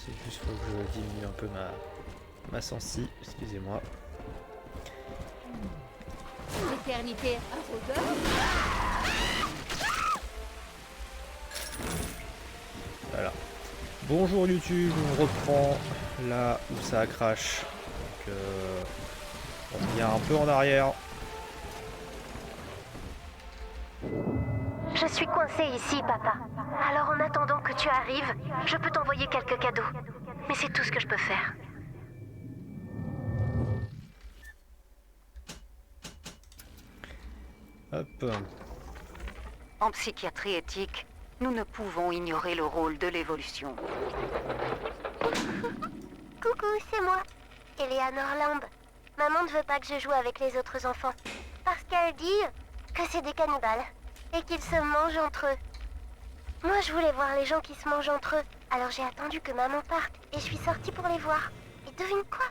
C'est juste faut que je diminue un peu ma sensi, excusez-moi. L'éternité, un rôdeur. Voilà. Bonjour YouTube, on reprend là où ça crash. Donc on revient un peu en arrière. Je suis coincée ici, papa. Alors en attendant que tu arrives, je peux t'envoyer quelques cadeaux. Mais c'est tout ce que je peux faire. Hop. En psychiatrie éthique, nous ne pouvons ignorer le rôle de l'évolution. Coucou, c'est moi, Eleanor Lamb. Maman ne veut pas que je joue avec les autres enfants. Parce qu'elle dit que c'est des cannibales. Et qu'ils se mangent entre eux. Moi, je voulais voir les gens qui se mangent entre eux. Alors j'ai attendu que maman parte. Et je suis sortie pour les voir. Et devine quoi?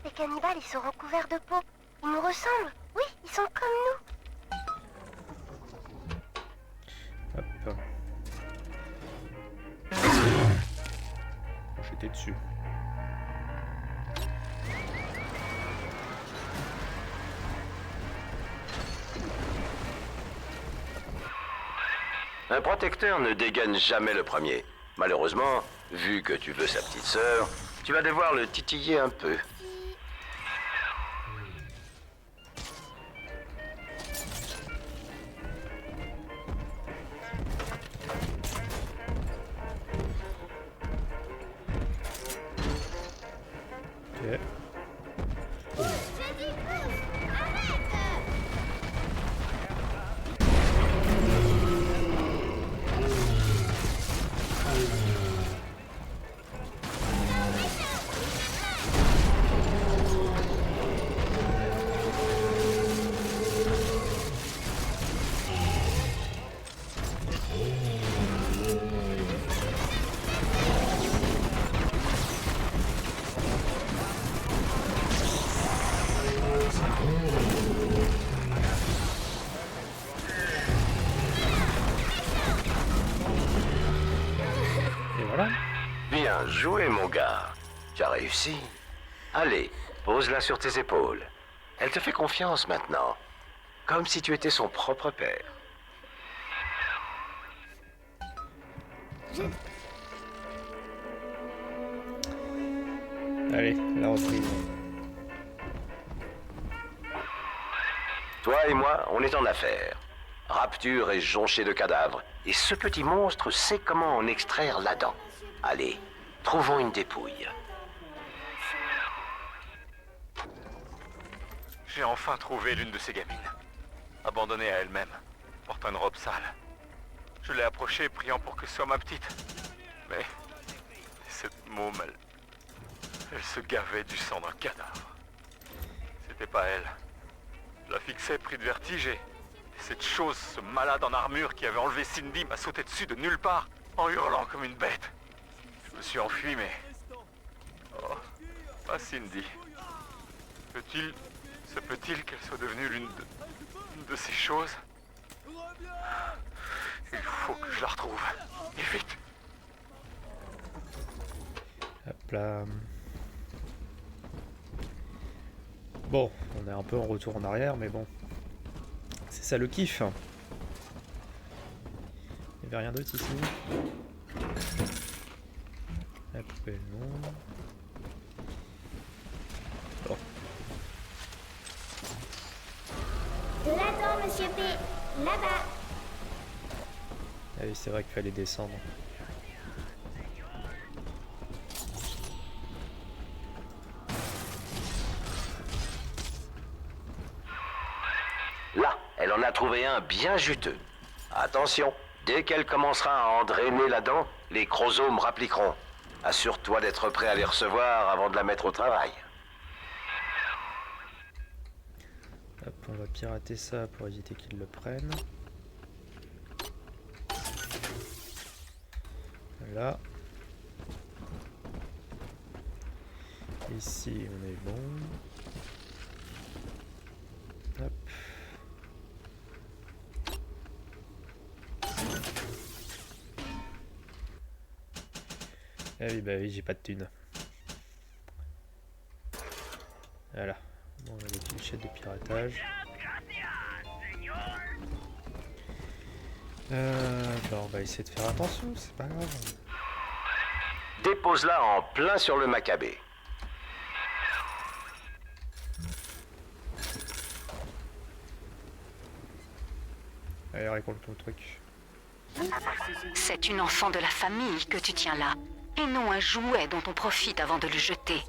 Les cannibales, ils seront couverts de peau. Ils nous ressemblent. Oui, ils sont comme nous. Hop. J'étais dessus. Un protecteur ne dégaine jamais le premier. Malheureusement, vu que tu veux sa petite sœur, tu vas devoir le titiller un peu. Ok. Et voilà. Bien joué, mon gars. Tu as réussi. Allez, pose-la sur tes épaules. Elle te fait confiance maintenant. Comme si tu étais son propre père. Allez, la reprise. Toi et moi, on est en affaire. Rapture est jonchée de cadavres. Et ce petit monstre sait comment en extraire la dent. Allez, trouvons une dépouille. J'ai enfin trouvé l'une de ces gamines. Abandonnée à elle-même, portant une robe sale. Je l'ai approchée, priant pour que ce soit ma petite. Mais cette môme, elle se gavait du sang d'un cadavre. C'était pas elle. Je la fixais pris de vertige et cette chose, ce malade en armure qui avait enlevé Cindy, m'a sauté dessus de nulle part, en hurlant comme une bête. Je me suis enfui, mais... Oh, pas Cindy. Se peut-il qu'elle soit devenue l'une de ces choses? Il faut que je la retrouve. Et vite. Hop là. Bon, on est un peu en retour en arrière, mais bon. C'est ça le kiff. Il n'y avait rien d'autre ici. La poubelle, non. Bon. Je l'attends, monsieur P. Là-bas. Ah oui, c'est vrai qu'il fallait descendre. Là, elle en a trouvé un bien juteux. Attention, dès qu'elle commencera à en drainer la dent, les chromosomes rappliqueront. Assure-toi d'être prêt à les recevoir avant de la mettre au travail. Hop, on va pirater ça pour éviter qu'ils le prennent. Voilà. Ici, on est bon. Hop. Ah oui, bah oui, j'ai pas de thunes. Voilà. Bon, on a des clichés de piratage. Bah on va essayer de faire attention, c'est pas grave. Dépose-la en plein sur le Maccabée. Allez, raconte ton truc. C'est une enfant de la famille que tu tiens là, et non un jouet dont on profite avant de le jeter.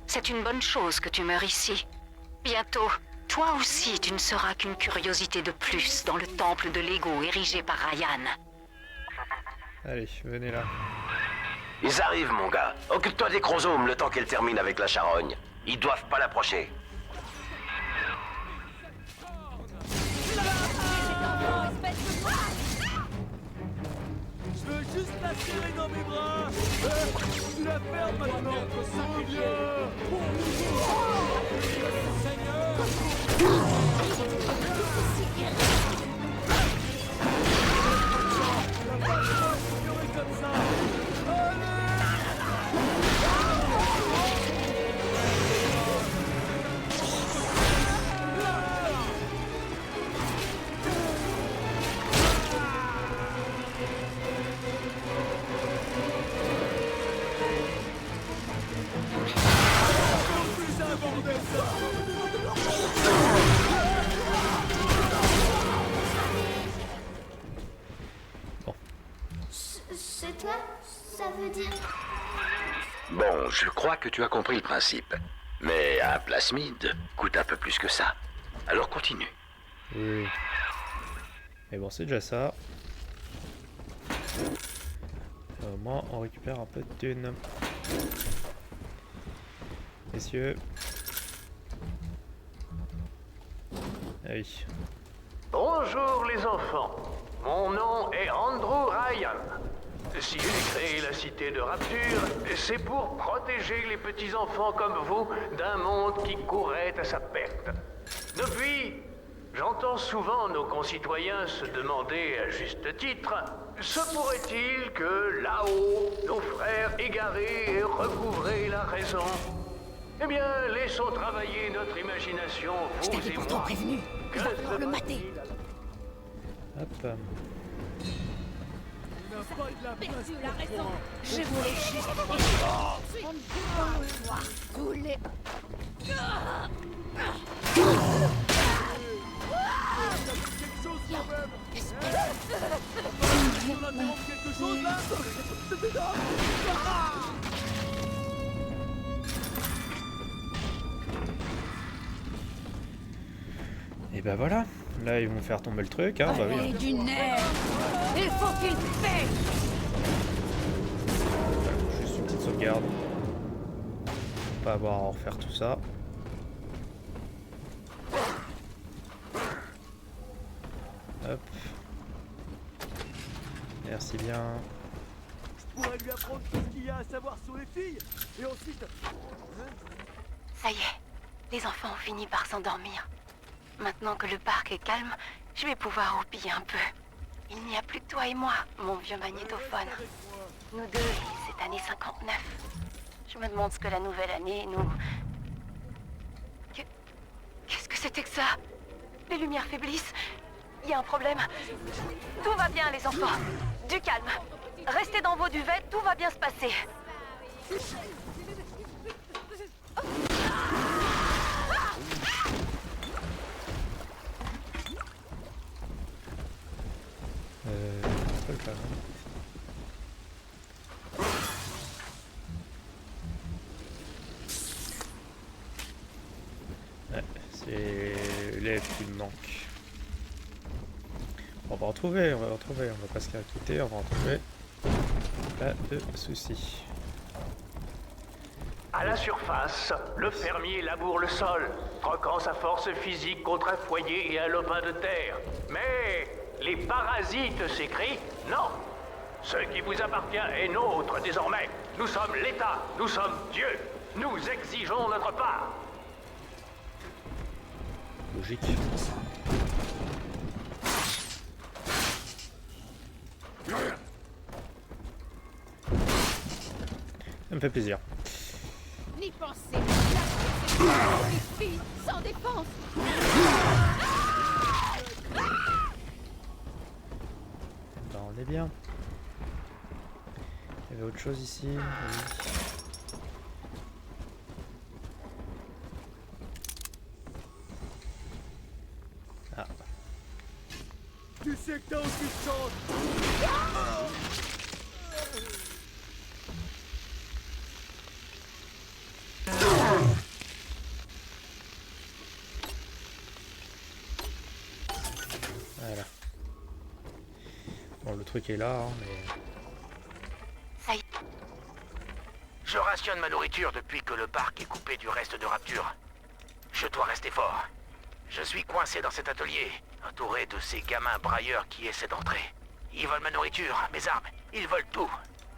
C'est une bonne chose que tu meurs ici. Bientôt, toi aussi, tu ne seras qu'une curiosité de plus dans le temple de l'ego érigé par Ryan. Allez, venez là. Ils arrivent, mon gars. Occupe-toi des chromosomes le temps qu'elle termine avec la charogne. Ils doivent pas l'approcher. Je veux juste la serrer dans mes bras. Tu la fermes maintenant. Oh bien. Comme ça. C'est toi? Ça veut dire... Bon, je crois que tu as compris le principe. Mais un plasmide coûte un peu plus que ça. Alors continue. Oui. Mais bon, c'est déjà ça. Au moins, on récupère un peu de thunes. Messieurs. Ah oui. Bonjour les enfants. Mon nom est Andrew Ryan. Si j'ai créé la cité de Rapture, c'est pour protéger les petits-enfants comme vous d'un monde qui courait à sa perte. Depuis, j'entends souvent nos concitoyens se demander à juste titre, se pourrait-il que là-haut, nos frères égarés aient recouvré la raison? Eh bien, laissons travailler notre imagination, vous et moi. prévenu. Il va falloir le mater. Hop. Perdu la raison. Je voulais juste... Tous les... Quelque chose là. Et bah voilà. Là, ils vont faire tomber le truc. Hein, bah oui. Allez, du nerf. Il faut qu'il paie. Juste une petite sauvegarde. Pas avoir à refaire tout ça. Hop. Merci bien. Je pourrais lui apprendre tout ce qu'il y a à savoir sur les filles. Et ensuite... Ça y est, les enfants ont fini par s'endormir. Maintenant que le parc est calme, je vais pouvoir roupiller un peu. Il n'y a plus que toi et moi, mon vieux magnétophone. Nous deux, cette année 59. Je me demande ce que la nouvelle année nous... Qu'est-ce que c'était que ça? Les lumières faiblissent. Il y a un problème. Tout va bien, les enfants. Du calme. Restez dans vos duvets, tout va bien se passer. C'est pas le cas, hein. Ouais, c'est l'élève qui me manque. On va retrouver, on va pas se faire quitter, on va retrouver. Pas de soucis. À la surface, le fermier laboure le sol, troquant sa force physique contre un foyer et un lopin de terre. Mais les parasites s'écrient non. Ce qui vous appartient est nôtre désormais. Nous sommes l'État, nous sommes Dieu. Nous exigeons notre part. Logique. Ça me fait plaisir. N'y pensez pas. Les filles sans défense. Bah, on est bien. Il y avait autre chose ici. Oui. Ah. Tu sais que t'as aussi de chance. Voilà. Bon, le truc est là, hein, mais... Ça y est. Je rationne ma nourriture depuis que le parc est coupé du reste de Rapture. Je dois rester fort. Je suis coincé dans cet atelier, entouré de ces gamins brailleurs qui essaient d'entrer. Ils volent ma nourriture, mes armes, ils volent tout.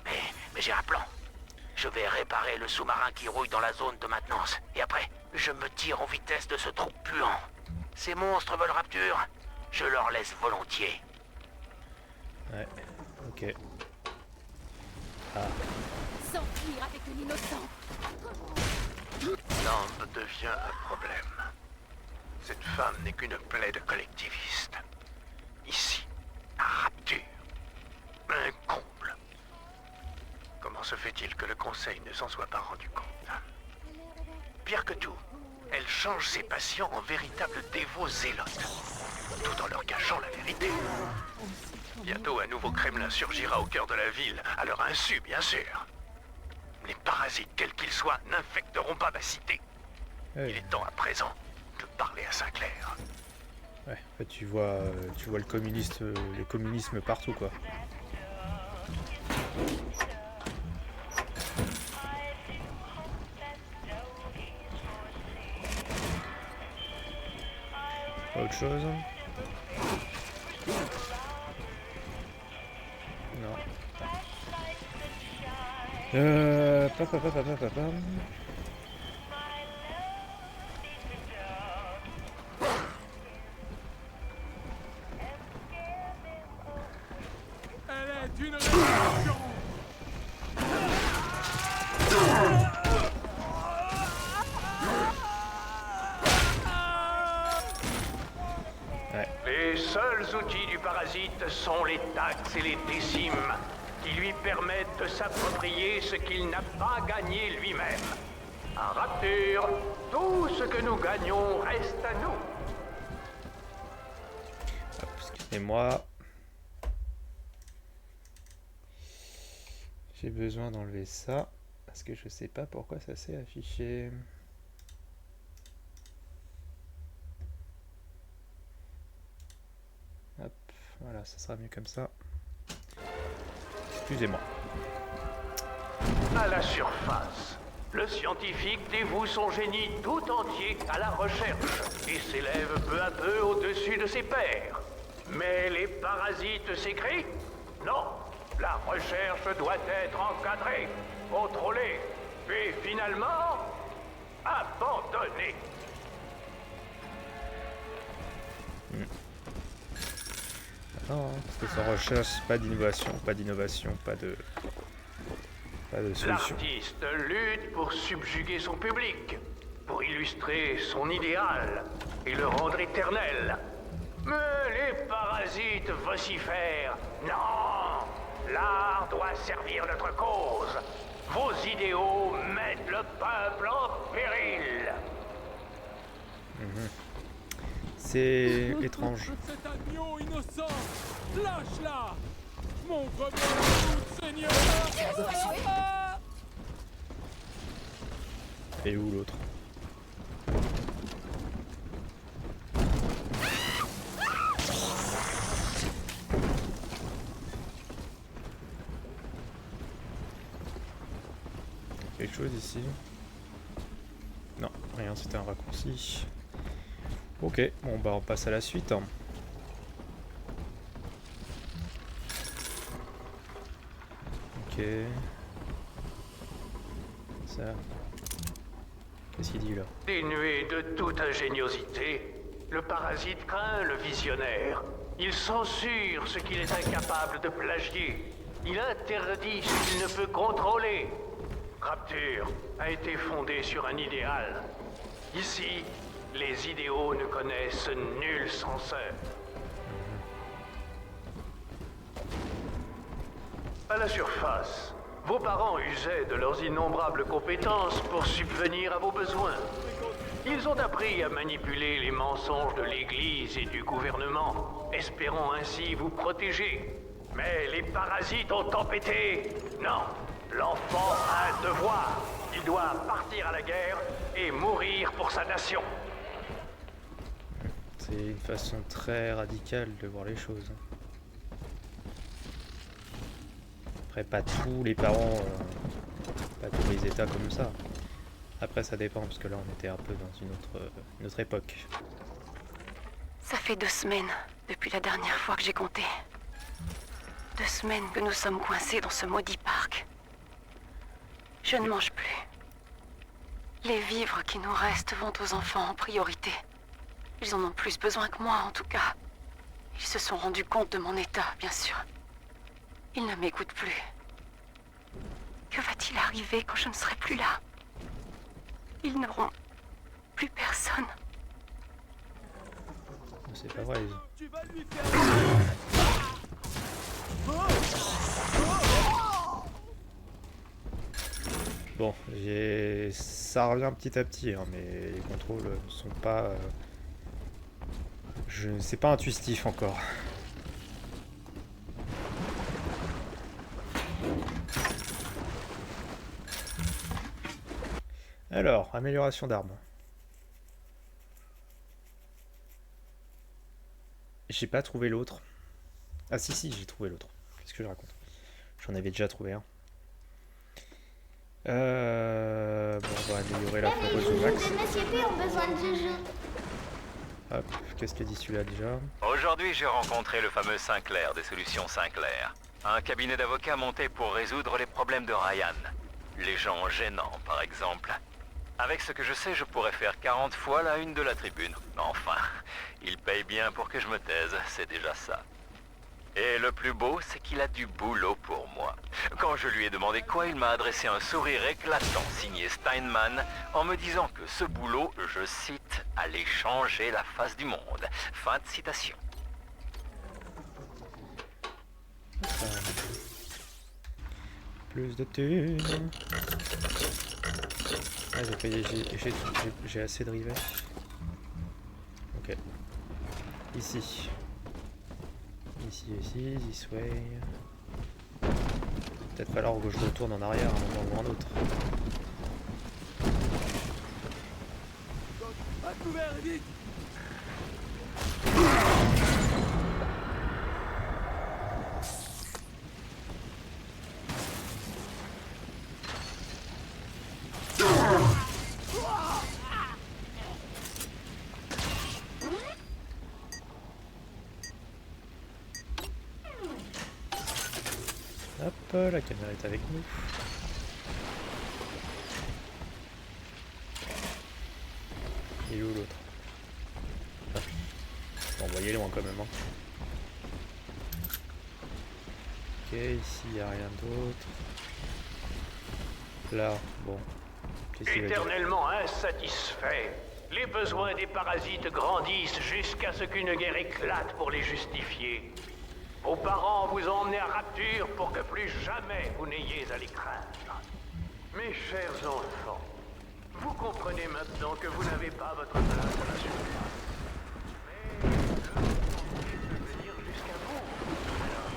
Mais j'ai un plan. Je vais réparer le sous-marin qui rouille dans la zone de maintenance. Et après, je me tire en vitesse de ce trou puant. Ces monstres veulent Rapture. Je leur laisse volontiers. Ouais, ok. Ah, S'enfuir avec un innocent. Land devient un problème. Cette femme n'est qu'une plaie de collectiviste. Ici, à Rapture. Un comble. Comment se fait-il que le Conseil ne s'en soit pas rendu compte? Pire que tout, elle change ses patients en véritables dévots zélotes, tout en leur cachant la vérité. Bientôt, un nouveau Kremlin surgira au cœur de la ville, à leur insu, bien sûr. Les parasites, quels qu'ils soient, n'infecteront pas ma cité. ouais. Il est temps à présent de parler à Sinclair. Ouais, en fait, tu vois le communisme partout, quoi. Pas autre chose? Non. Pam. Elle est une révolution. Les seuls outils du parasite sont les taxes et les décimes, qui lui permettent de s'approprier ce qu'il n'a pas gagné lui-même. À Rapture, tout ce que nous gagnons reste à nous. Hop, excusez-moi. J'ai besoin d'enlever ça, parce que je sais pas pourquoi ça s'est affiché. Hop, voilà, ça sera mieux comme ça. Excusez-moi. À la surface, le scientifique dévoue son génie tout entier à la recherche et s'élève peu à peu au-dessus de ses pairs. Mais les parasites s'écrient? Non, la recherche doit être encadrée, contrôlée, puis finalement abandonnée. Non, parce que sans recherche, pas d'innovation, pas de solution. L'artiste lutte pour subjuguer son public, pour illustrer son idéal et le rendre éternel. Mais les parasites vocifèrent. Non! L'art doit servir notre cause. Vos idéaux mettent le peuple en péril. C'est étrange. Cet agneau innocent. Lâche-la. Mon remède, Seigneur. Et où l'autre? Quelque chose ici? Non, rien, c'était un raccourci. Ok, bon bah on passe à la suite. Ok. Ça. Qu'est-ce qu'il dit là? Dénué de toute ingéniosité, le parasite craint le visionnaire. Il censure ce qu'il est incapable de plagier. Il interdit ce qu'il ne peut contrôler. Rapture a été fondée sur un idéal. Ici, les idéaux ne connaissent nulle censeur. À la surface, vos parents usaient de leurs innombrables compétences pour subvenir à vos besoins. Ils ont appris à manipuler les mensonges de l'Église et du gouvernement, espérant ainsi vous protéger. Mais les parasites ont tempêté. Non, l'enfant a un devoir. Il doit partir à la guerre et mourir pour sa nation. C'est une façon très radicale de voir les choses. Après, pas tous les parents, pas tous les états comme ça. Après, ça dépend, parce que là, on était un peu dans une autre époque. Ça fait 2 semaines depuis la dernière fois que j'ai compté. 2 semaines que nous sommes coincés dans ce maudit parc. Je ne mange plus. Les vivres qui nous restent vont aux enfants en priorité. Ils en ont plus besoin que moi, en tout cas. Ils se sont rendus compte de mon état, bien sûr. Ils ne m'écoutent plus. Que va-t-il arriver quand je ne serai plus là? Ils n'auront plus personne. C'est pas vrai. Tu vas lui faire... Bon, ça revient petit à petit, hein, mais les contrôles ne sont pas... C'est pas intuitif encore. Alors, amélioration d'armes. J'ai pas trouvé l'autre. Ah si, j'ai trouvé l'autre. Qu'est-ce que je raconte? J'en avais déjà trouvé un. Bon, on va améliorer la foreuse au max. Les Monsieur P ont besoin de Juju. Hop, qu'est-ce que dit celui-là déjà? Aujourd'hui, j'ai rencontré le fameux Sinclair des solutions Sinclair. Un cabinet d'avocats monté pour résoudre les problèmes de Ryan. Les gens gênants, par exemple. Avec ce que je sais, je pourrais faire 40 fois la une de la tribune. Enfin, il paye bien pour que je me taise, c'est déjà ça. Et le plus beau, c'est qu'il a du boulot pour moi. Quand je lui ai demandé quoi, il m'a adressé un sourire éclatant signé Steinman en me disant que ce boulot, je cite, allait changer la face du monde. Fin de citation. Plus de thunes. Ah, j'ai assez de rivets. Ok. Ici. Ici, this way. Peut-être falloir que je retourne en arrière à un moment ou un autre. À couvert, vite! Hop, la caméra est avec nous. Il est où l'autre? Ah. Bon, voyez loin quand même. Hein. Ok, ici il n'y a rien d'autre. Là, bon. Éternellement insatisfaits, les besoins des parasites grandissent jusqu'à ce qu'une guerre éclate pour les justifier. Vos parents vous ont emmenés à Rapture pour que plus jamais vous n'ayez à les craindre. Mes chers enfants, vous comprenez maintenant que vous n'avez pas votre place à la surface. Mais le monde peut venir jusqu'à vous. Alors,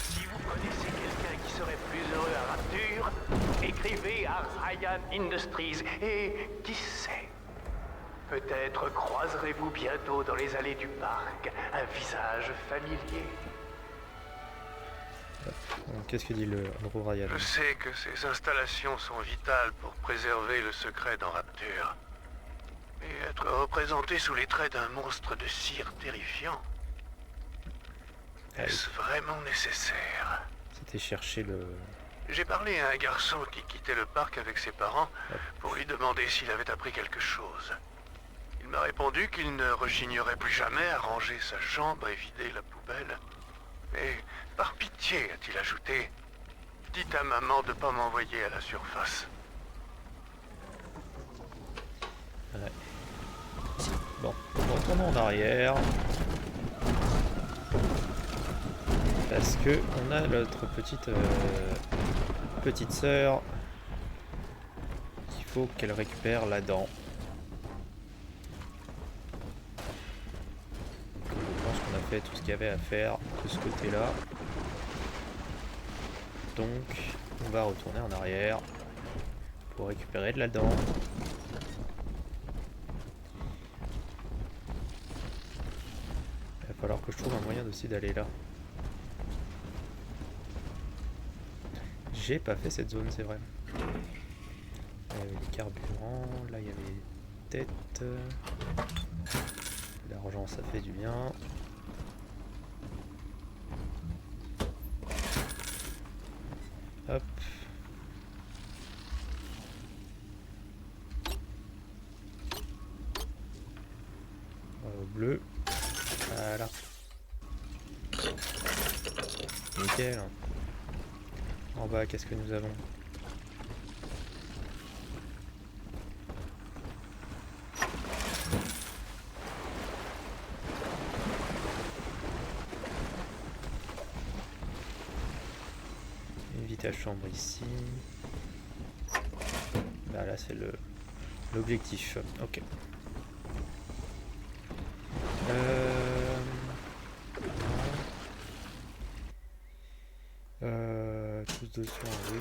si vous connaissez quelqu'un qui serait plus heureux à Rapture, écrivez à Ryan Industries et qui sait, peut-être croiserez-vous bientôt dans les allées du parc un visage familier. Qu'est-ce que dit le Andrew Ryan? Je sais que ces installations sont vitales pour préserver le secret dans Rapture. Mais être représenté sous les traits d'un monstre de cire terrifiant, est-ce vraiment nécessaire? C'était chercher le... J'ai parlé à un garçon qui quittait le parc avec ses parents pour lui demander s'il avait appris quelque chose. Il m'a répondu qu'il ne rechignerait plus jamais à ranger sa chambre et vider la poubelle. Mais par pitié, a-t-il ajouté, dites à maman de ne pas m'envoyer à la surface. Bon, retournons en arrière. Parce que on a notre petite sœur qu'il faut qu'elle récupère la dent. Je pense qu'on a fait tout ce qu'il y avait à faire de ce côté-là. Donc on va retourner en arrière pour récupérer de la dent. Il va falloir que je trouve un moyen aussi d'aller là. J'ai pas fait cette zone, c'est vrai. Il y avait des carburants, là il y avait des têtes. L'argent, ça fait du bien. Hop. Au bleu. Voilà. Nickel. En bas, qu'est-ce que nous avons? Une vitesse chambre ici. Bah là c'est l'objectif. Ok. Tous de soins, oui.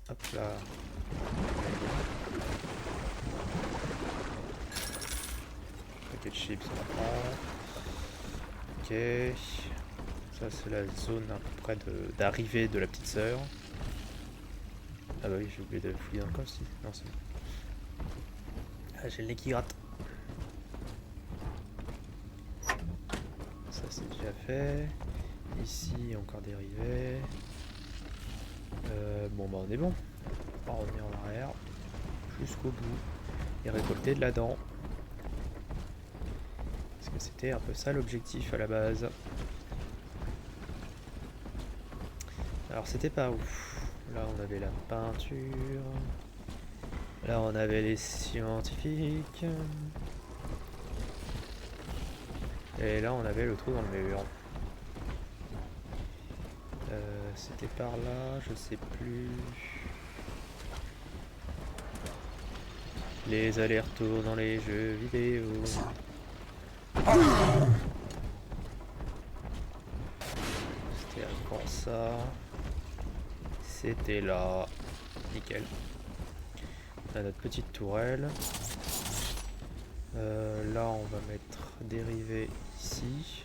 Hop là. Paquet de chips, on prend. Ok. Ça c'est la zone à peu près d'arrivée de la petite sœur. Ah bah oui, j'ai oublié de fouiller dans le coffre, si. Non, c'est bon. Ah, j'ai le nez qui gratte. Ça c'est déjà fait. Ici, encore dérivé. Bon bah on est bon. On va revenir en arrière jusqu'au bout et récolter de la dent. Parce que c'était un peu ça l'objectif à la base. Alors c'était par où? Là on avait la peinture. Là on avait les scientifiques. Et là on avait le trou dans le mur. C'était par là, je sais plus. Les allers-retours dans les jeux vidéo. C'était encore ça. C'était là. Nickel. On a notre petite tourelle. Là on va mettre dérivé ici.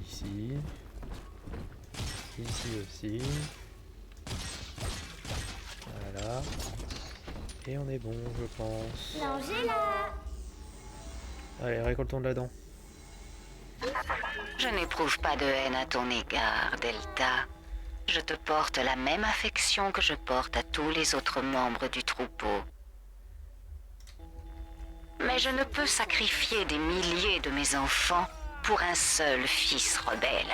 Ici. Ici aussi. Voilà. Et on est bon, je pense. L'Angela! Allez, récoltons de la dent. Je n'éprouve pas de haine à ton égard, Delta. Je te porte la même affection que je porte à tous les autres membres du troupeau. Mais je ne peux sacrifier des milliers de mes enfants pour un seul fils rebelle.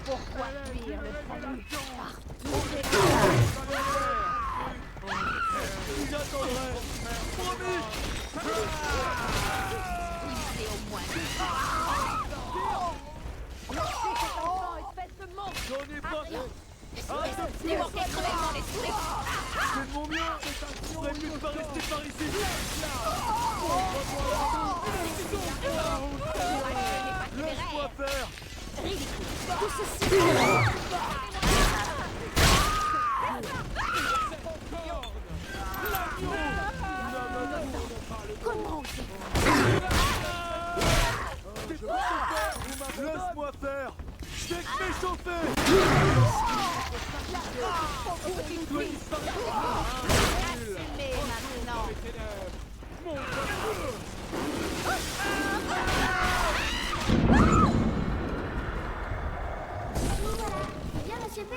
Pourquoi fuir le salut? Vous attendrez. Promis. C'est au moins. Laissez cet enfant, espèce de monstre! J'en ai pas. Démanquez cruellement l'esprit! C'est de mon mieux. Faudrait mieux pas rester par ici. Laisse-moi faire. Ridicule! Tout ceci! Comment Laisse-moi faire. Je t'ai réchauffé. Assumez maintenant! Viens, monsieur P.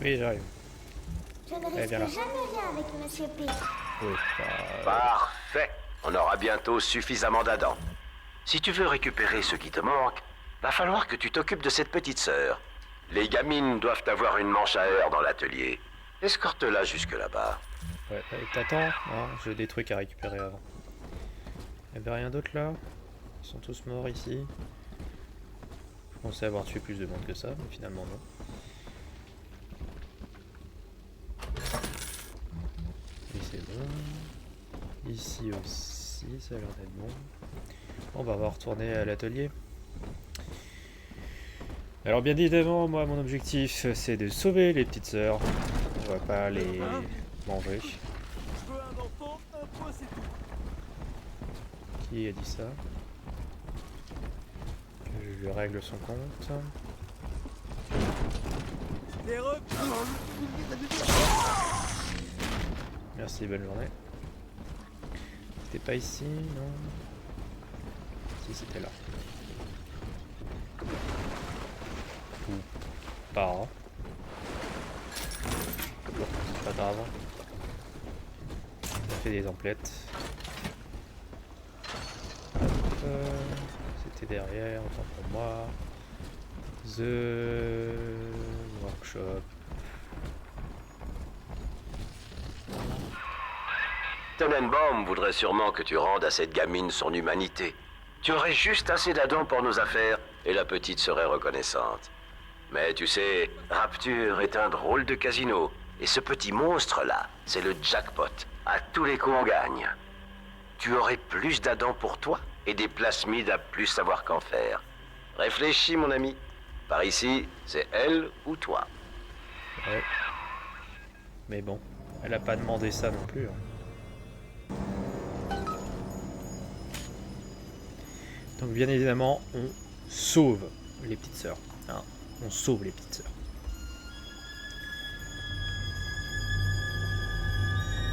Oui, j'arrive. Je ne viens risque là. jamais rien avec monsieur P. Oui, Parfait. On aura bientôt suffisamment d'Adam. Si tu veux récupérer ce qui te manque, va falloir que tu t'occupes de cette petite sœur. Les gamines doivent avoir une manche à air dans l'atelier. Escorte-la jusque là-bas. Ouais, t'attends, hein, j'ai des trucs à récupérer avant. Y'avait rien d'autre là? Ils sont tous morts ici. Je pensais avoir tué plus de monde que ça, mais finalement non. Et c'est bon. Ici aussi, ça a l'air d'être bon. On va retourner à l'atelier. Alors bien évidemment, moi mon objectif c'est de sauver les petites sœurs. On va pas les manger. Je veux un enfant, un point, c'est tout. Qui a dit ça? Que je lui règle son compte. Des Merci, bonne journée. C'était pas ici, non? Si, c'était là. Ou pas. Hein. Bon, c'est pas grave. On a fait des emplettes. Hop, c'était derrière, autant pour moi. The Workshop. Tenenbaum voudrait sûrement que tu rendes à cette gamine son humanité. Tu aurais juste assez d'Adam pour nos affaires et la petite serait reconnaissante. Mais tu sais, Rapture est un drôle de casino. Et ce petit monstre-là, c'est le jackpot. À tous les coups, on gagne. Tu aurais plus d'Adam pour toi et des plasmides à plus savoir qu'en faire. Réfléchis, mon ami. Par ici, c'est elle ou toi. Ouais. Mais bon, elle a pas demandé ça non plus. Hein. Donc bien évidemment, on sauve les petites sœurs. Hein. On sauve les petites sœurs.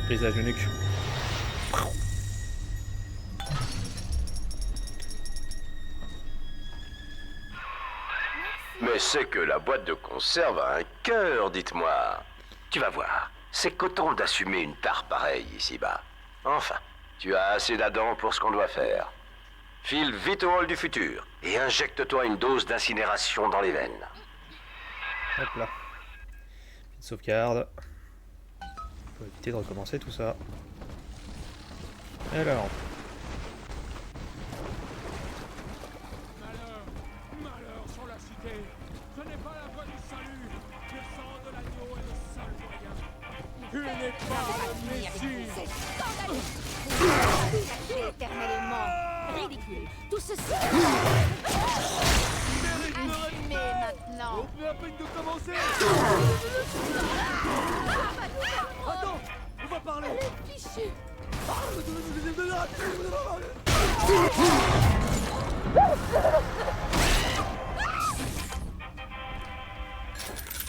Prise à la nuque. Mais c'est que la boîte de conserve a un cœur, dites-moi. Tu vas voir, c'est coton d'assumer une tare pareille ici-bas. Enfin, tu as assez d'Adam pour ce qu'on doit faire. File vite au hall du futur et injecte-toi une dose d'incinération dans les veines. Hop là. Petite sauvegarde. Faut éviter de recommencer tout ça. Alors. Malheur sur la cité. Ce n'est pas la voie du salut. Le sang de l'agneau est le seul moyen. Tu n'es pas le Messie. Caché éternellement. Ridicule. Tout ceci. Assumez maintenant. On peut à peine de commencer. Attends, on va parler. Fichu.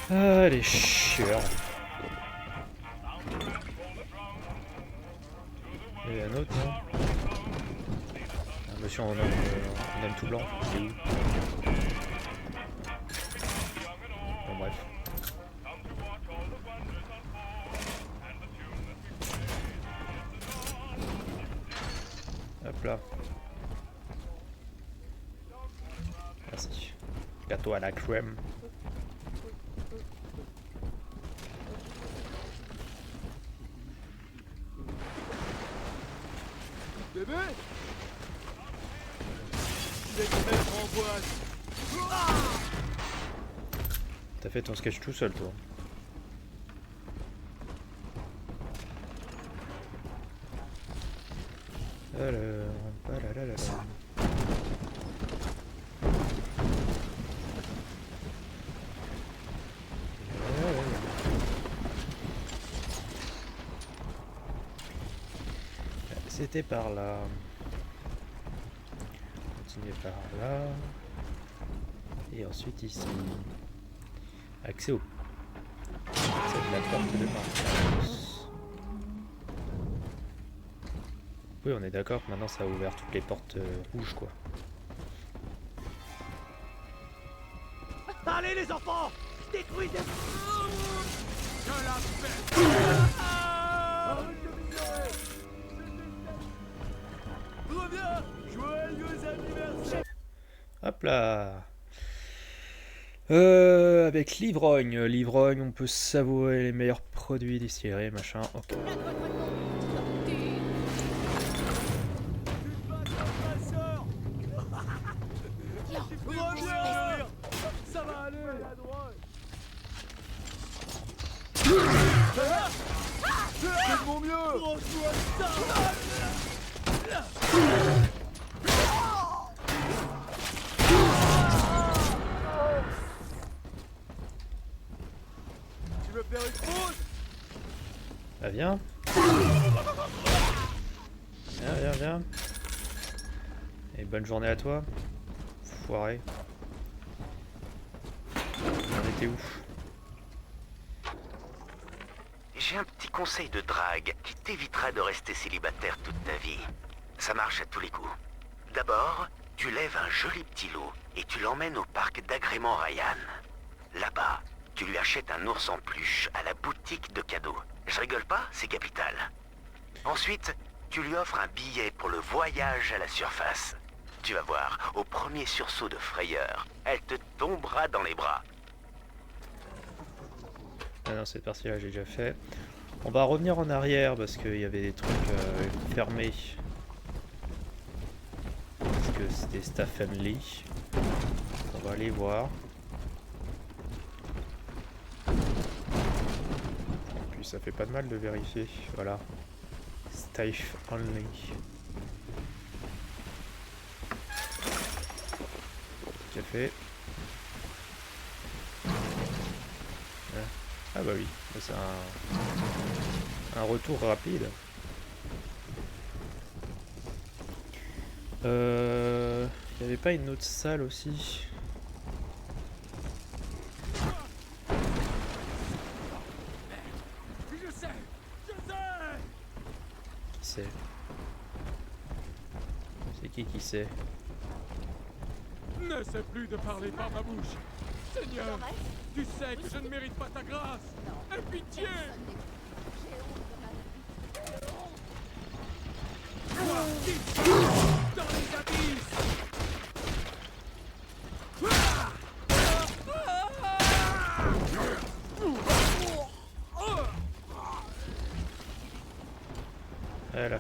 Ah, les chieurs. Il y a un autre, non? Ah, monsieur, on aime tout blanc. C'est où? Bon, bref. Hop là. Merci. Gâteau à la crème. Bébé, les crêpes en boîte. T'as fait ton sketch tout seul, toi. Alors, palalalala. C'était par là. Continuer par là. Et ensuite ici. Accès au... C'est de la porte de Marcos. Oui, on est d'accord que maintenant ça a ouvert toutes les portes rouges, quoi. Allez les enfants, détruisez. Que la paix. Reviens, joyeux Hop là. Avec l'ivrogne. L'ivrogne, on peut savourer les meilleurs produits distillés, machin. Ok. Ça va aller. C'est de mon mieux. Tu veux faire une pause? Bah viens. Viens. Et bonne journée à toi. Foiré. On était où? J'ai un petit conseil de drague qui t'évitera de rester célibataire toute ta vie. Ça marche à tous les coups. D'abord, tu lèves un joli petit lot et tu l'emmènes au parc d'agrément Ryan. Là-bas, tu lui achètes un ours en peluche à la boutique de cadeaux. Je rigole pas, c'est capital. Ensuite, tu lui offres un billet pour le voyage à la surface. Tu vas voir, au premier sursaut de frayeur, elle te tombera dans les bras. Ah non, cette partie-là, j'ai déjà fait. On va revenir en arrière parce qu'il y avait des trucs fermés. Parce que c'était staff family. On va aller voir. Puis ça fait pas de mal de vérifier. Voilà. Staff only. Café. Ah bah oui, c'est un retour rapide. Il n'y avait pas une autre salle aussi? Je sais. Qui c'est? C'est qui sait? N'essaie plus de parler par ma bouche. Seigneur, tu sais que je ne mérite pas ta grâce. Aie pitié. Toi, ici, dans les abysses. Voilà.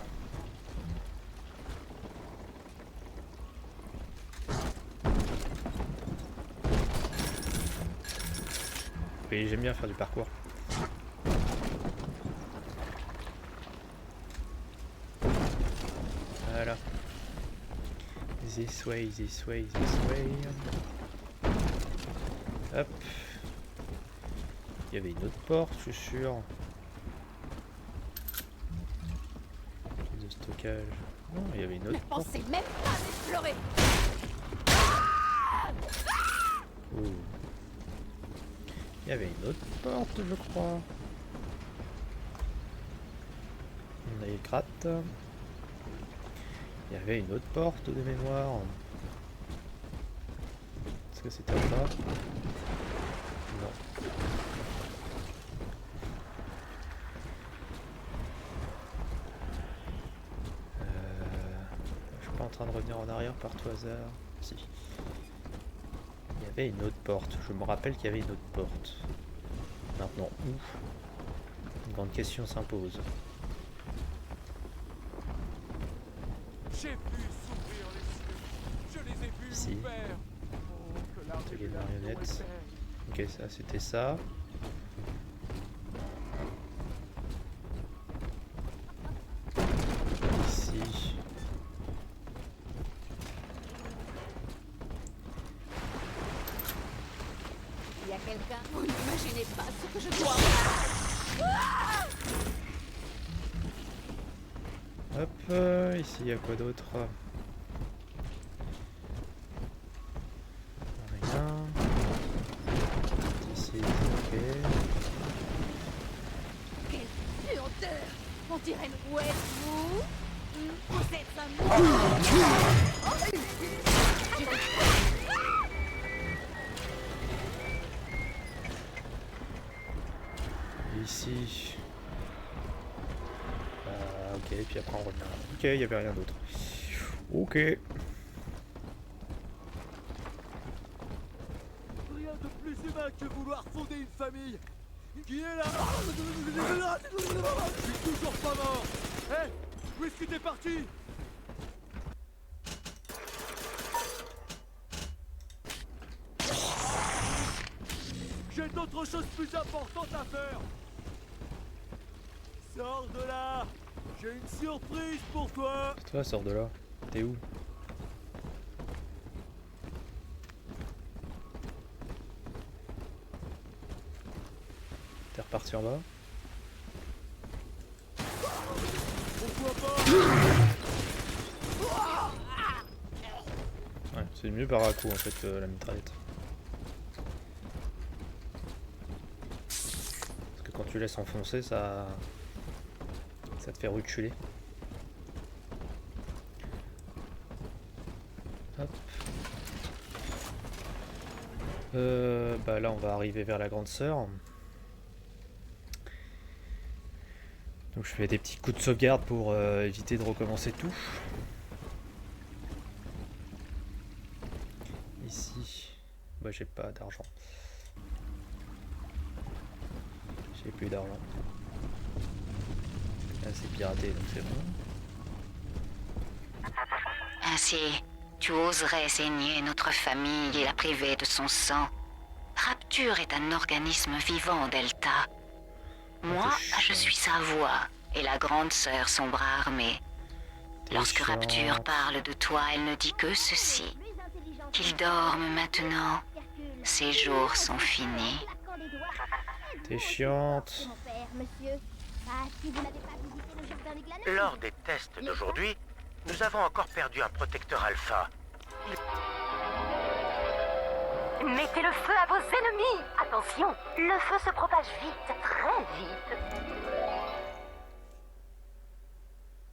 Oui, j'aime bien faire du parcours. Voilà. This way, this way, this way. Hop. Il y avait une autre porte, je suis sûr. De stockage. Non, il y avait une autre porte. Pensez même pas à explorer. Ouh. Il y avait une autre porte, je crois. On a les gratte. Il y avait une autre porte de mémoire. Est-ce que c'était là? Non. Je suis pas en train de revenir en arrière par tout hasard. Si. Il y avait une autre porte. Je me rappelle qu'il y avait une autre porte. Maintenant, où? Une grande question s'impose. J'ai vu s'ouvrir les cieux. Je les ai vus Ici. ouverts. Oh, que l'armée Atelier de de l'agneau marionnettes. était. Ok, ça c'était ça. Ici. Il y a quelqu'un. Vous n'imaginez pas ce que je dois. Hop, ici il y a quoi d'autre? Rien. Ici, ok. Quelle puanteur. On dirait une où êtes-vous? Vous êtes un monstre. Ici. Ok, puis après on revient. Ok, il n'y avait rien d'autre. Ok. de plus humain que vouloir fonder une famille. Qui est là? Je suis toujours pas mort. Hé, où est-ce que t'es parti? J'ai d'autres choses plus importantes à faire. Sors de là. J'ai une surprise pour toi. Toi, sors de là. T'es où? T'es reparti en bas? Pourquoi pas? Ouais, c'est mieux par à coup en fait la mitraillette. Parce que quand tu laisses enfoncer, ça te fait reculer. Hop. Bah là on va arriver vers la grande sœur. Donc je fais des petits coups de sauvegarde pour éviter de recommencer tout. Ici, bah j'ai pas d'argent. J'ai plus d'argent. Là c'est piraté donc c'est bon. Ainsi, tu oserais saigner notre famille et la priver de son sang. Rapture est un organisme vivant, Delta. Moi, je suis sa voix, et la grande sœur son bras armé. Lorsque Rapture parle de toi, elle ne dit que ceci. Qu'il dorme maintenant. Ses jours sont finis. T'es chiante. Lors des tests d'aujourd'hui, nous avons encore perdu un protecteur alpha. Mettez le feu à vos ennemis! Attention, le feu se propage vite, très vite.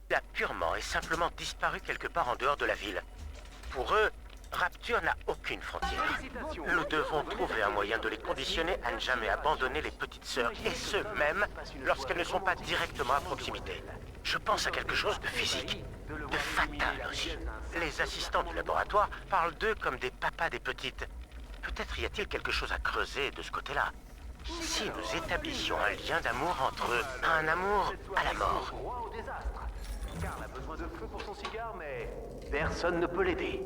Il a purement et simplement disparu quelque part en dehors de la ville. Pour eux, Rapture n'a aucune frontière. Nous devons trouver un moyen de les conditionner à ne jamais abandonner les petites sœurs, et ce même lorsqu'elles ne sont pas directement à proximité. Je pense à quelque chose de physique, de fatal aussi. Les assistants du laboratoire parlent d'eux comme des papas des petites. Peut-être y a-t-il quelque chose à creuser de ce côté-là. Si nous établissions un lien d'amour entre eux, un amour à la mort. Carl a besoin de feu pour son cigare, mais personne ne peut l'aider.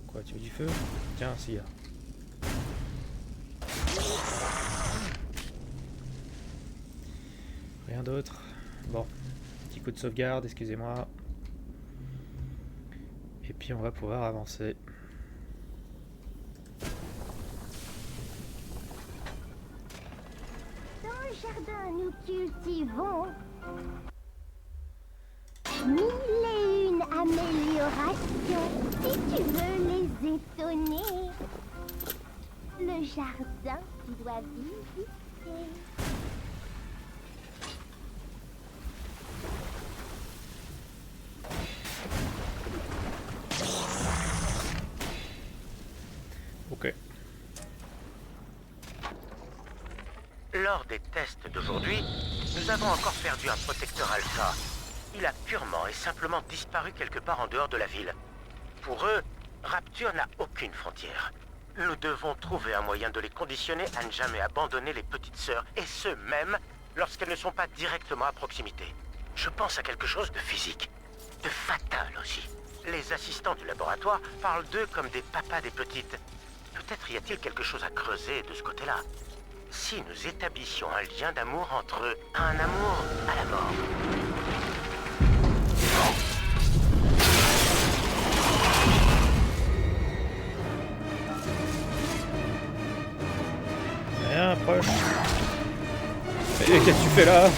Quoi, tu veux du feu? Tiens, si. Rien d'autre. Bon, petit coup de sauvegarde, excusez-moi. Et puis on va pouvoir avancer. Dans le jardin, nous cultivons 1001 améliorations, si tu veux les étonner. Le jardin, tu dois visiter. Ok. Lors des tests d'aujourd'hui, nous avons encore perdu un protecteur alpha. Il a purement et simplement disparu quelque part en dehors de la ville. Pour eux, Rapture n'a aucune frontière. Nous devons trouver un moyen de les conditionner à ne jamais abandonner les petites sœurs, et ce même lorsqu'elles ne sont pas directement à proximité. Je pense à quelque chose de physique, de fatal aussi. Les assistants du laboratoire parlent d'eux comme des papas des petites. Peut-être y a-t-il quelque chose à creuser de ce côté-là. Si nous établissions un lien d'amour entre eux, un amour à la mort. Rien, proche. Et qu'est-ce que tu fais là?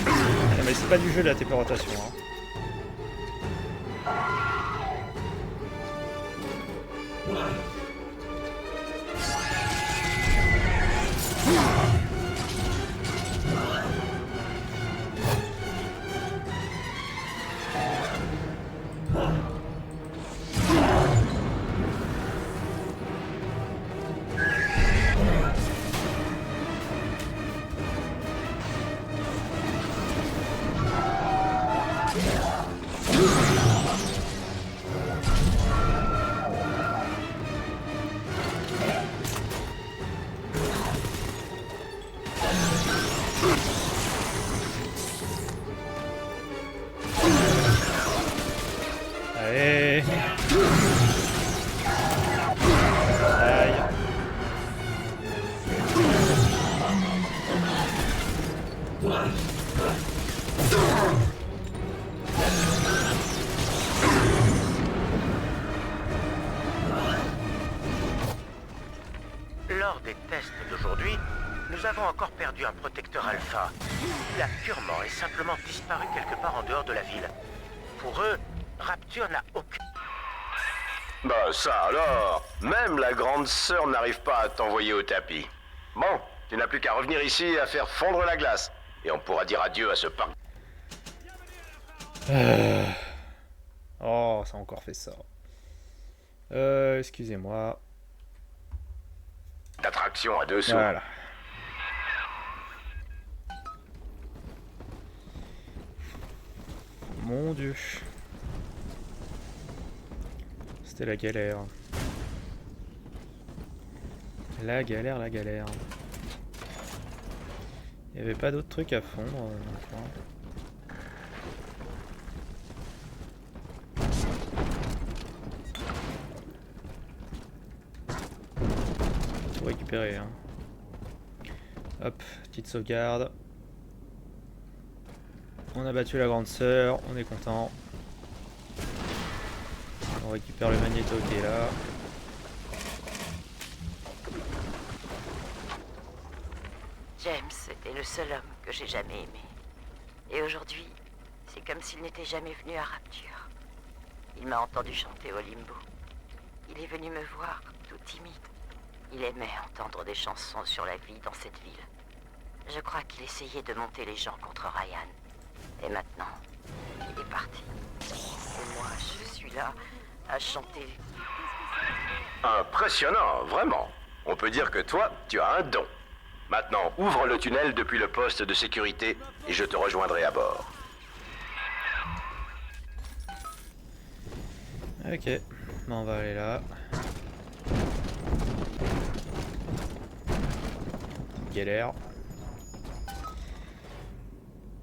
Ah, mais c'est pas du jeu la téléportation. Hein. Lors des tests d'aujourd'hui, nous avons encore perdu un protecteur alpha. Il a purement et simplement disparu quelque part en dehors de la ville. Pour eux, Rapture n'a aucun... Bah ça alors, même la grande sœur n'arrive pas à t'envoyer au tapis. Bon, tu n'as plus qu'à revenir ici et à faire fondre la glace. Et on pourra dire adieu à ce parc. Oh, ça a encore fait ça. Excusez-moi. D'attraction à 2 sous. Voilà. Mon Dieu. C'était la galère. La galère, la galère. Il n'y avait pas d'autres trucs à fondre. Tout récupérer. Hein. Hop, petite sauvegarde. On a battu la grande sœur, on est content. On récupère le magnéto qui est là. James était le seul homme que j'ai jamais aimé. Et aujourd'hui, c'est comme s'il n'était jamais venu à Rapture. Il m'a entendu chanter au limbo. Il est venu me voir, tout timide. Il aimait entendre des chansons sur la vie dans cette ville. Je crois qu'il essayait de monter les gens contre Ryan. Et maintenant, il est parti. Et moi, je suis là, à chanter. Impressionnant, vraiment. On peut dire que toi, tu as un don. Maintenant, ouvre le tunnel depuis le poste de sécurité et je te rejoindrai à bord. Ok, bon, on va aller là. Galère.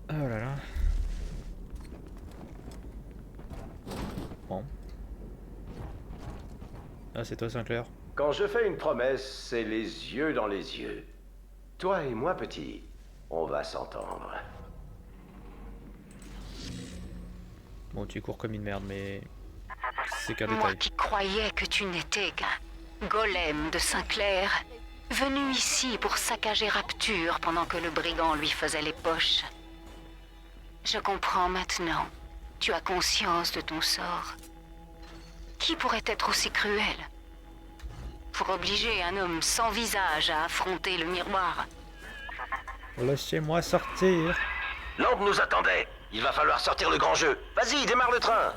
Oh là là. Bon. Ah, c'est toi, Sinclair. Quand je fais une promesse, c'est les yeux dans les yeux. Toi et moi, petit, on va s'entendre. Bon, tu cours comme une merde, mais c'est qu'un Moi détail. qui croyais que tu n'étais qu'un golem de Sinclair, venu ici pour saccager Rapture pendant que le brigand lui faisait les poches. Je comprends maintenant. Tu as conscience de ton sort. Qui pourrait être aussi cruel pour obliger un homme sans visage à affronter le miroir? Laissez-moi sortir. Lampe nous attendait. Il va falloir sortir le grand jeu. Vas-y, démarre le train.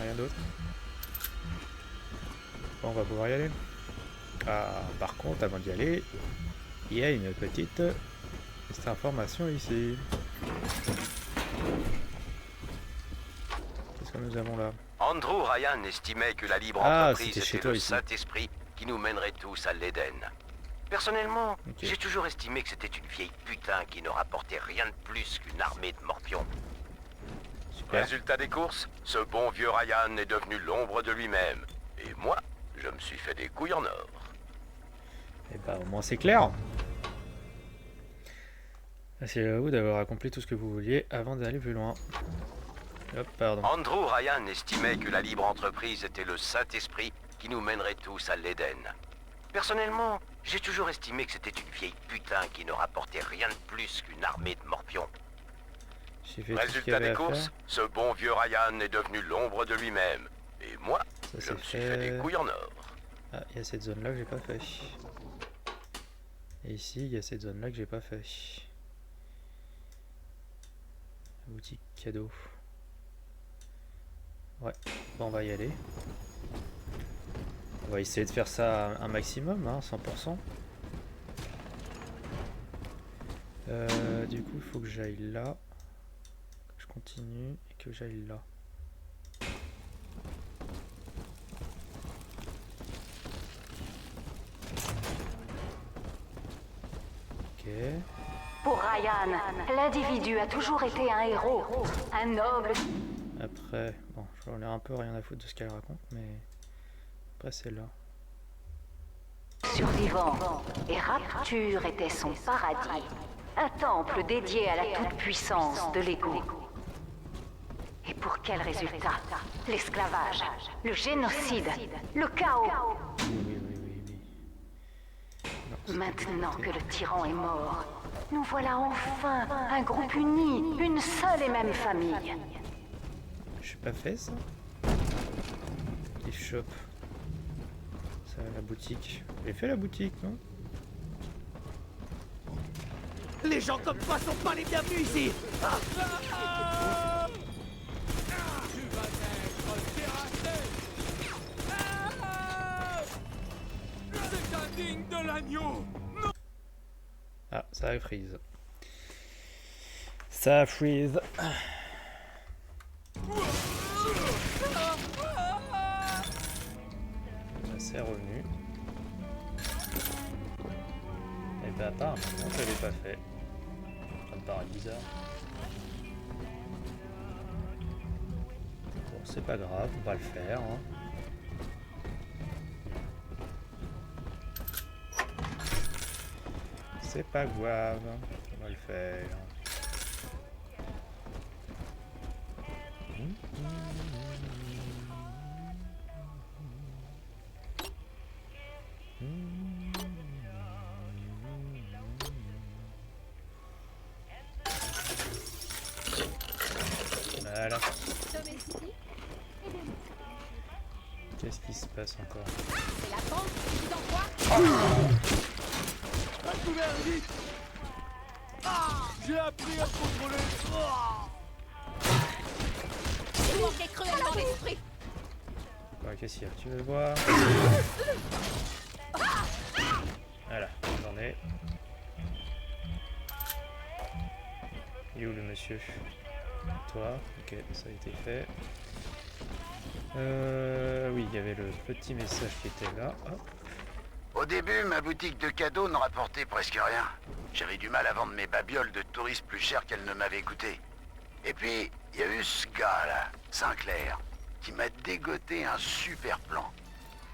Rien d'autre. Bon, on va pouvoir y aller. Ah, par contre, avant d'y aller, il y a une petite information ici. Qu'est-ce que nous avons là? Andrew Ryan estimait que la libre Ah, entreprise c'était chez était toi le ici. Saint-Esprit qui nous mènerait tous à l'Éden. Personnellement, Ok. j'ai toujours estimé que c'était une vieille putain qui ne rapportait rien de plus qu'une armée de morpions. Super. Résultat des courses, ce bon vieux Ryan est devenu l'ombre de lui-même. Et moi, je me suis fait des couilles en or. Et bah, au moins c'est clair. C'est à vous d'avoir accompli tout ce que vous vouliez avant d'aller plus loin. Hop, pardon. Andrew Ryan estimait que la libre entreprise était le Saint-Esprit qui nous mènerait tous à l'Éden. Personnellement, j'ai toujours estimé que c'était une vieille putain qui ne rapportait rien de plus qu'une armée de morpions. J'ai fait tout ce qu'il y Résultat avait des à courses, faire. ce bon vieux Ryan est devenu l'ombre de lui-même. Et moi, Ça, je c'est me suis fait des fait. couilles en or. Ah, il y a cette zone là que j'ai pas fait. Et ici, il y a cette zone là que j'ai pas fait. Boutique cadeau. Ouais, bon, on va y aller. On va essayer de faire ça un maximum, hein, 100%. Du coup, il faut que j'aille là. Que je continue et que j'aille là. Ok. Pour Ryan, l'individu a toujours été un héros, un noble. Après, bon, j'en ai un peu rien à foutre de ce qu'elle raconte, mais après c'est là. survivants, et Rapture était son paradis. Un temple dédié à la toute-puissance de l'ego. Et pour quel résultat? L'esclavage, le génocide, le chaos. Non, Maintenant que le tyran est mort, nous voilà enfin un groupe uni, une seule et même famille. j'ai pas fait ça. Gift shop. Ça, la boutique. J'ai fait la boutique, non? Les gens comme toi sont pas les bienvenus ici. Tu vas être terrassé. C'est indigne de l'agneau. Ah, ça freeze. Ça freeze. C'est revenu. Et bah apparemment je l'avais pas fait. Ça me paraît bizarre. Bon, c'est pas grave, on va le faire. Hein. C'est pas grave, on va le faire. Voilà. Qu'est-ce qui se passe encore? C'est la banque qui vous envoie. Pas de couvert, vite. J'ai appris à contrôler. C'est moi qui ai cruel dans l'esprit. Ouais, qu'est-ce qu'il y a? Tu veux le voir? Voilà, j'en ai. Il est où le monsieur? Toi, ok, ça a été fait. Oui, il y avait le petit message qui était là. Hop. Au début, ma boutique de cadeaux ne rapportait presque rien. J'avais du mal à vendre mes babioles de touristes plus chères qu'elles ne m'avaient coûté. Et puis, il y a eu ce gars-là, Sinclair, qui m'a dégoté un super plan.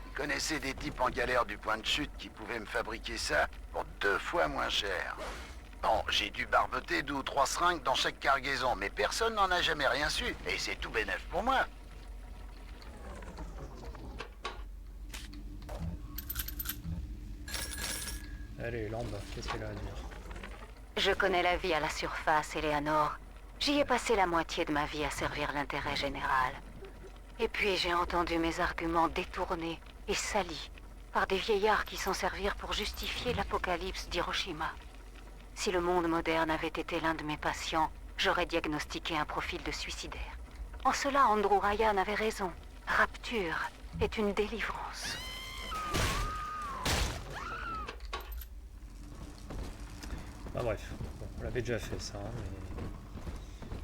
Il connaissait des types en galère du point de chute qui pouvaient me fabriquer ça pour 2 fois moins cher. Bon, j'ai dû barboter 2 ou 3 seringues dans chaque cargaison, mais personne n'en a jamais rien su, et c'est tout bénef pour moi. Allez, Lambe, qu'est-ce qu'elle a à dire? Je connais la vie à la surface, Eleanor. J'y ai passé la moitié de ma vie à servir l'intérêt général. Et puis j'ai entendu mes arguments détournés et salis par des vieillards qui s'en servirent pour justifier l'apocalypse d'Hiroshima. Si le monde moderne avait été l'un de mes patients, j'aurais diagnostiqué un profil de suicidaire. En cela, Andrew Ryan avait raison. Rapture est une délivrance. Ah bref, bon, on l'avait déjà fait ça, hein, mais...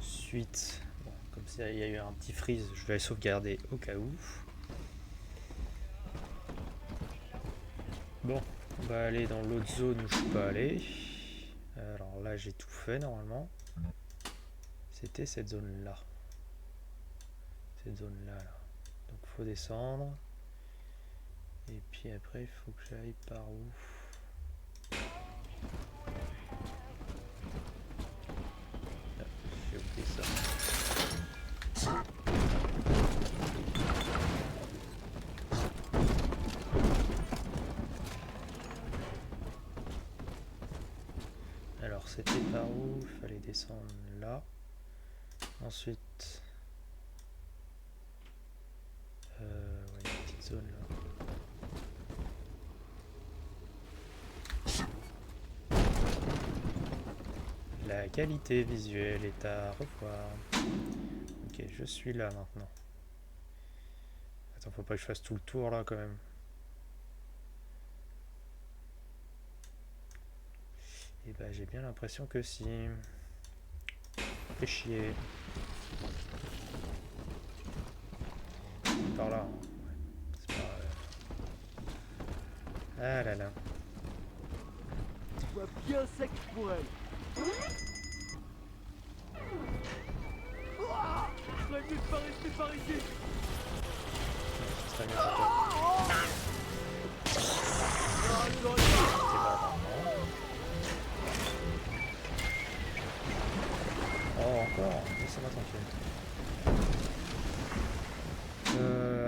Suite, bon, comme ça il y a eu un petit freeze, je vais sauvegarder au cas où. Bon, on va aller dans l'autre zone où je suis pas allé. Alors là j'ai tout fait normalement. C'était cette zone là. Cette zone là, là. Donc faut descendre. Et puis après il faut que j'aille par où? J'ai oublié ça. Alors c'était par où? Il fallait descendre là. Ensuite ouais, une petite zone là. La qualité visuelle est à revoir. Ok, je suis là maintenant. Attends, faut pas que je fasse tout le tour là quand même. Et bah j'ai bien l'impression que si. Fais chier. Par là. Hein. Ouais, c'est pas... Ah là là. Tu vois bien sec pour elle. J'aurais dû pas rester par ici. Ce serait mieux pour toi. encore. Laissez-moi tranquille.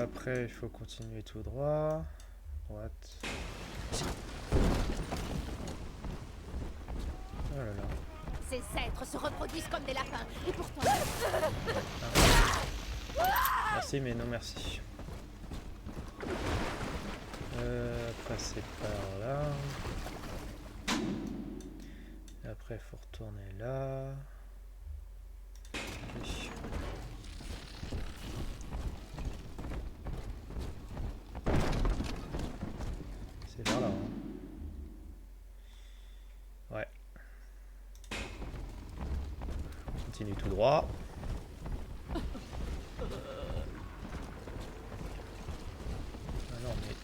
Après, il faut continuer tout droit. Droite. Oh là là. Ces êtres se reproduisent comme des lapins. Et pourtant... Merci, mais non merci. Passer par là. Et après, il faut retourner là. Oui. C'est vers là. Hein. Ouais. Continue tout droit. Ah non mais...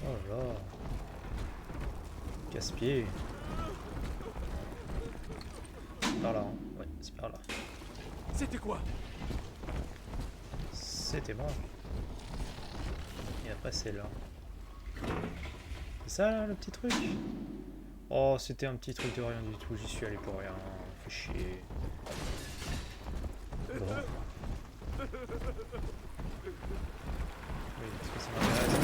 Oh là là. Casse-pied. C'est par là, hein. Ouais, c'est par là. C'était quoi? C'était moi. Et après c'est là. C'est ça là, le petit truc? Oh, c'était un petit truc de rien du tout. J'y suis allé pour rien. Fait chier. Bon. Oui, parce que ça m'intéresse.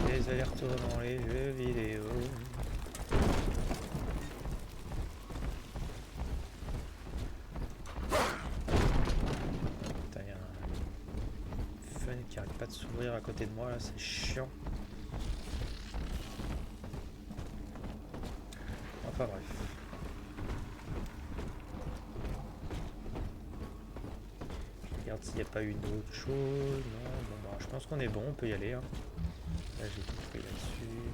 Les allers-retours dans les jeux vidéo. Putain, y'a un fun qui arrête pas de s'ouvrir à côté de moi là, c'est chiant. Enfin bref. Regarde s'il n'y a pas eu d'autre chose. Non, bon, bah, je pense qu'on est bon, on peut y aller. Hein. Là j'ai tout pris là-dessus.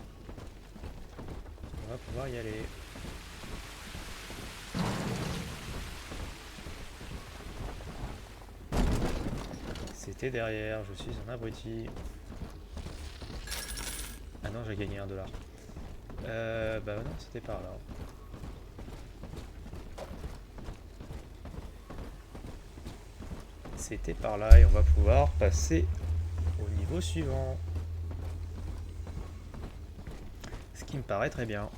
On va pouvoir y aller. C'était derrière, je suis un abruti. Ah non, j'ai gagné $1. Bah non, c'était par là. C'était par là et on va pouvoir passer au niveau suivant. Ce qui me paraît très bien.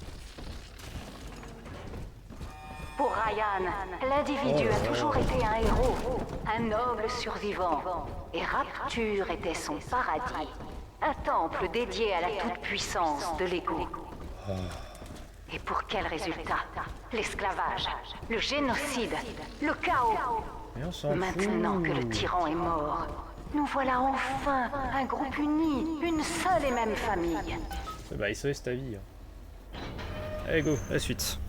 Pour Ryan, l'individu a toujours été un héros, un noble survivant. Et Rapture était son paradis. Un temple dédié à la toute-puissance de l'ego. Et pour quel résultat? L'esclavage, le génocide, le chaos. Maintenant que le tyran est mort, nous voilà enfin un groupe uni, une seule et même famille. Bah il sauve ta vie. Allez go, la suite.